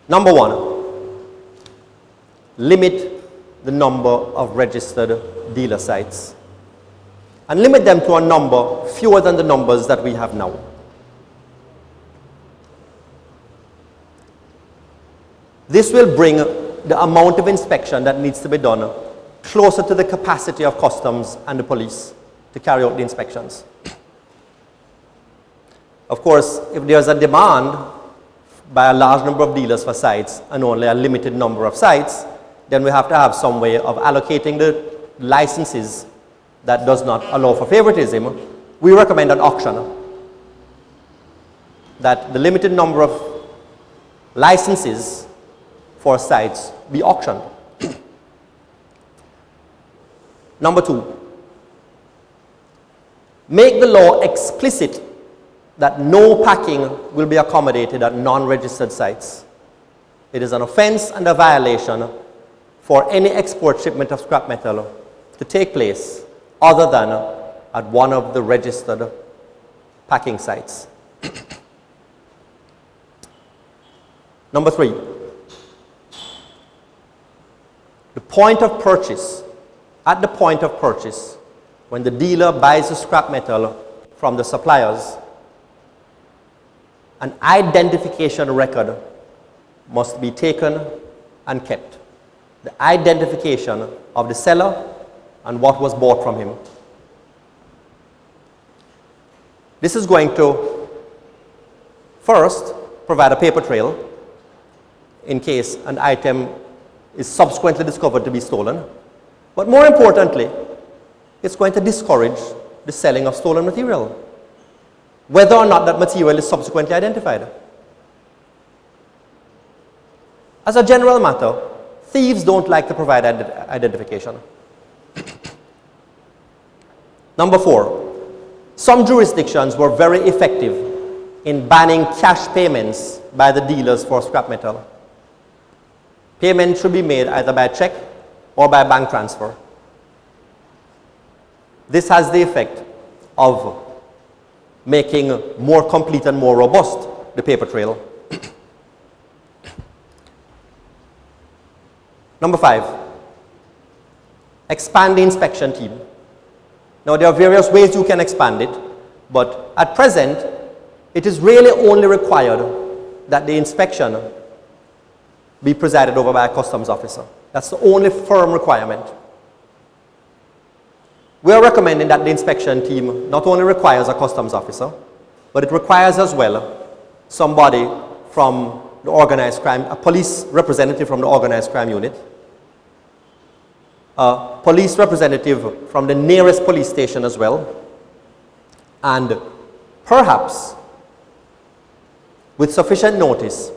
Number one, limit the number of registered dealer sites and limit them to a number fewer than the numbers that we have now. This will bring the amount of inspection that needs to be done closer to the capacity of customs and the police to carry out the inspections. Of course, if there's a demand by a large number of dealers for sites and only a limited number of sites, then we have to have some way of allocating the licenses that does not allow for favoritism. We recommend an auction, that the limited number of licenses for sites be auctioned. Number two, make the law explicit that no packing will be accommodated at non-registered sites. It is an offense and a violation for any export shipment of scrap metal to take place other than at one of the registered packing sites. Number three, the point of purchase. At the point of purchase, when the dealer buys the scrap metal from the suppliers, an identification record must be taken and kept. The identification of the seller and what was bought from him. This is going to first provide a paper trail in case an item is subsequently discovered to be stolen. But more importantly, it's going to discourage the selling of stolen material, whether or not that material is subsequently identified. As a general matter, thieves don't like to provide identification. Number four, some jurisdictions were very effective in banning cash payments by the dealers for scrap metal. Payment should be made either by check or by bank transfer. This has the effect of making more complete and more robust the paper trail. Number five, expand the inspection team. Now there are various ways you can expand it, but at present, it is really only required that the inspection be presided over by a customs officer. That's the only firm requirement. We are recommending that the inspection team not only requires a customs officer, but it requires as well somebody from the organized crime, a police representative from the organized crime unit, a police representative from the nearest police station as well, and perhaps with sufficient notice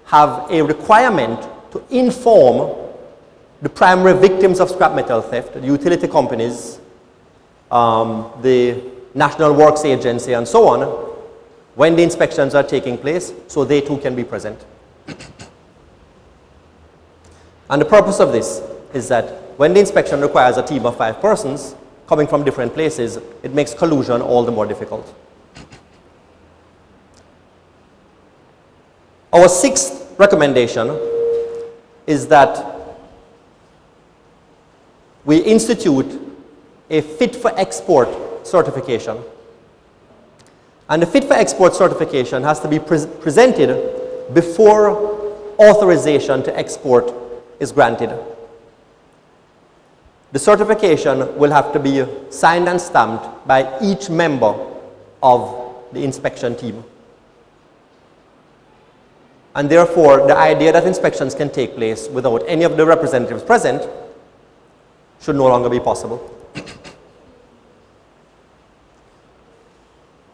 have a requirement to inform the primary victims of scrap metal theft, the utility companies, the National Works Agency and so on, when the inspections are taking place, so they too can be present. And the purpose of this is that when the inspection requires a team of 5 persons coming from different places, it makes collusion all the more difficult. Our sixth recommendation is that we institute a fit for export certification. And the fit for export certification has to be presented before authorization to export is granted. The certification will have to be signed and stamped by each member of the inspection team. And therefore, the idea that inspections can take place without any of the representatives present should no longer be possible.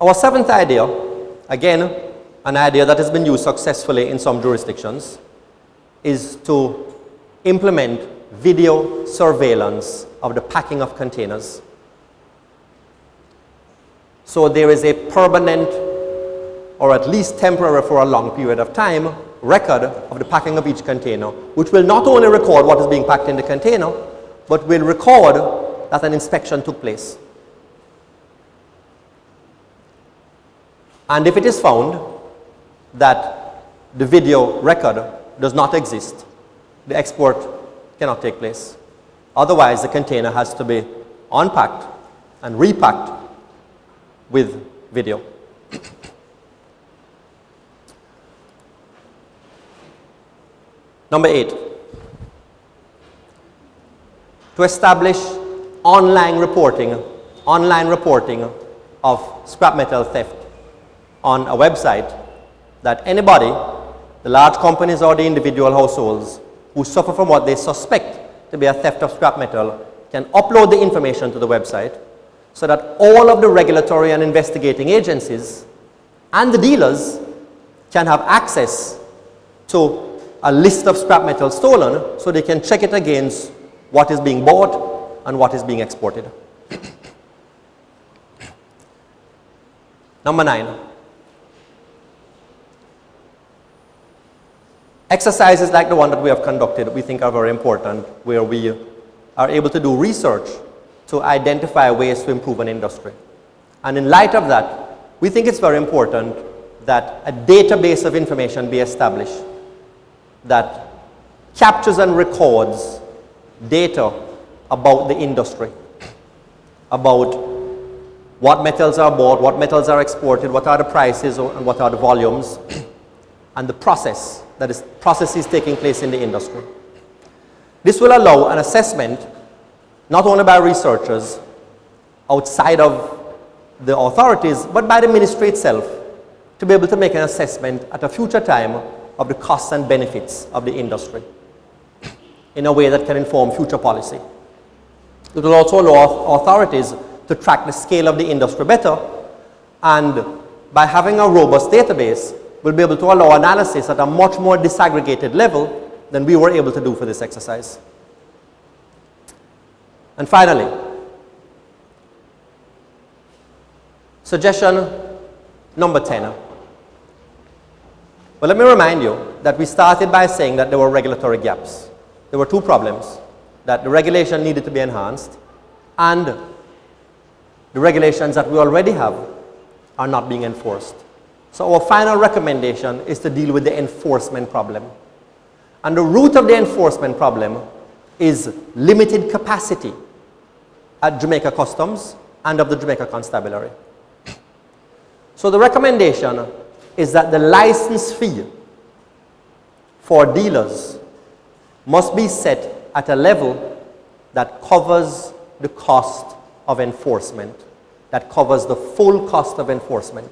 Our seventh idea, again, an idea that has been used successfully in some jurisdictions, is to implement video surveillance of the packing of containers. So there is a permanent, or at least temporary for a long period of time, record of the packing of each container, which will not only record what is being packed in the container, but will record that an inspection took place. And if it is found that the video record does not exist, the export cannot take place. Otherwise, the container has to be unpacked and repacked with video. Number 8, to establish online reporting of scrap metal theft on a website that anybody, the large companies or the individual households who suffer from what they suspect to be a theft of scrap metal can upload the information to the website so that all of the regulatory and investigating agencies and the dealers can have access to a list of scrap metal stolen so they can check it against what is being bought and what is being exported. Number 9, exercises like the one that we have conducted we think are very important, where we are able to do research to identify ways to improve an industry. And in light of that, we think it's very important that a database of information be established that captures and records data about the industry, about what metals are bought, what metals are exported, what are the prices and what are the volumes, and the processes taking place in the industry. This will allow an assessment not only by researchers outside of the authorities, but by the ministry itself, to be able to make an assessment at a future time of the costs and benefits of the industry in a way that can inform future policy. It will also allow authorities to track the scale of the industry better, and by having a robust database, we'll be able to allow analysis at a much more disaggregated level than we were able to do for this exercise. And finally, suggestion number 10. Well, let me remind you that we started by saying that there were regulatory gaps. There were two problems, that the regulation needed to be enhanced and the regulations that we already have are not being enforced. So our final recommendation is to deal with the enforcement problem. And the root of the enforcement problem is limited capacity at Jamaica Customs and of the Jamaica Constabulary. So the recommendation is that the license fee for dealers must be set at a level that covers the cost of enforcement, that covers the full cost of enforcement.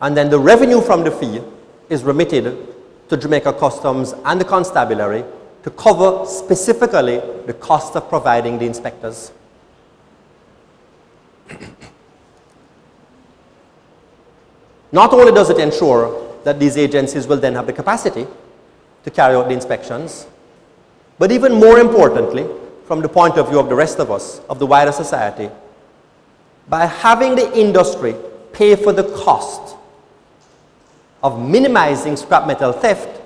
And then the revenue from the fee is remitted to Jamaica Customs and the Constabulary to cover specifically the cost of providing the inspectors. Not only does it ensure that these agencies will then have the capacity to carry out the inspections, but even more importantly, from the point of view of the rest of us, of the wider society, by having the industry pay for the cost of minimizing scrap metal theft,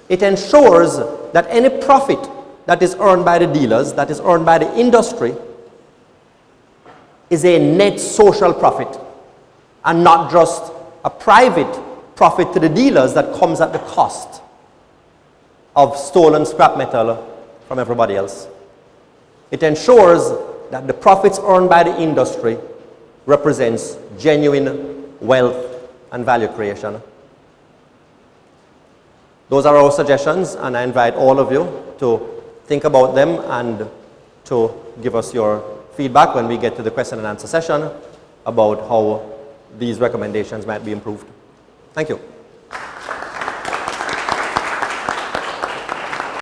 it ensures that any profit that is earned by the dealers, that is earned by the industry, is a net social profit and not just a private profit to the dealers that comes at the cost of stolen scrap metal from everybody else. It ensures that the profits earned by the industry represents genuine wealth and value creation. Those are our suggestions, and I invite all of you to think about them and to give us your feedback when we get to the question and answer session about how these recommendations might be improved. Thank you.